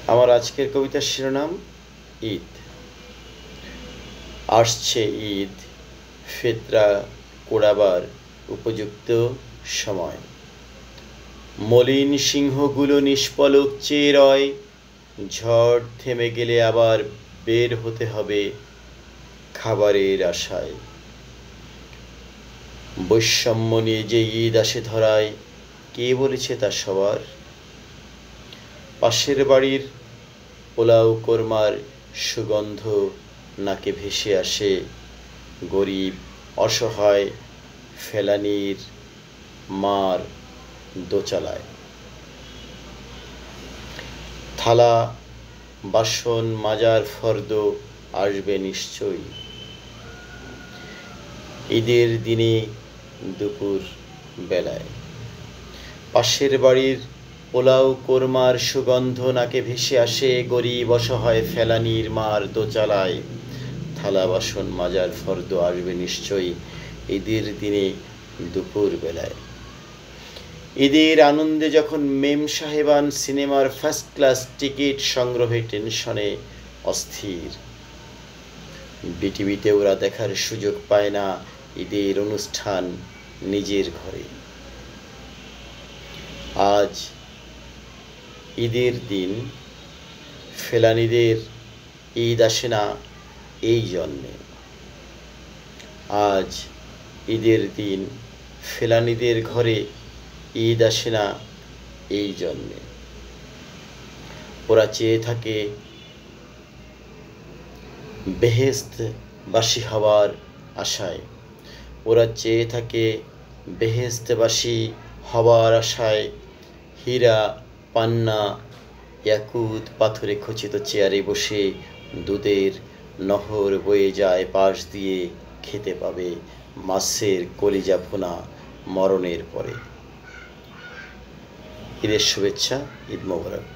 আমার আজকের কবিতার শিরোনাম ঈদ। আসছে ঈদ, ফিতরা কোড়াবার উপযুক্ত সময়। মলিন সিংহগুলো নিষ্পলক চেয়ে রয়, ঝড় থেমে গেলে আবার বের হতে হবে খাবারের আশায়। বৈষম্য নিয়ে যে ঈদ আসে ধরায়, কে বলেছে তা সবার? পাশের বাড়ির পোলাও কোরমার সুগন্ধ নাকে ভেসে আসে, গরিব অসহায় ফেলানির মার দোচালায়। থালা বাসন মাজার ফর্দ আসবে নিশ্চয়ই ঈদের দিনে দুপুর বেলায়। পাশের বাড়ির পোলাও কোরমার সুগন্ধ নাকে ভেসে আসে, গরিব অসহায় ফেলানির মার দোচালায়। থালা বাসন মাজার ফর্দ আসবে নিশ্চয়ই ঈদের দিনে দুপুর বেলায়। ঈদের আনন্দে যখন মেম সাহেবান সিনেমার ফার্স্ট ক্লাস টিকিট সংগ্রহে টেনশনে অস্থির, বিটিভিতে ওরা দেখার সুযোগ পায় না ঈদের অনুষ্ঠান নিজের ঘরে। আজ ঈদের দিন, ফেলানিদের ঈদ আসে না এই জন্যে। আজ ঈদের দিন, ফেলানিদের ঘরে ঈদ আসে না এই জন্যে। ওরা চেয়ে থাকে বেহেশতবাসী হওয়ার আশায়। ওরা চেয়ে থাকে বেহেশতবাসী হওয়ার আশায়। হীরা পান্না ইয়াকুত পাথরে খচিত চেয়ারে বসে দুধের নহর বয়ে যায় পাশ দিয়ে, খেতে পাবে মাছের কলিজা ভুনা মরণের পরে। ঈদের শুভেচ্ছা, ঈদ মোবারক।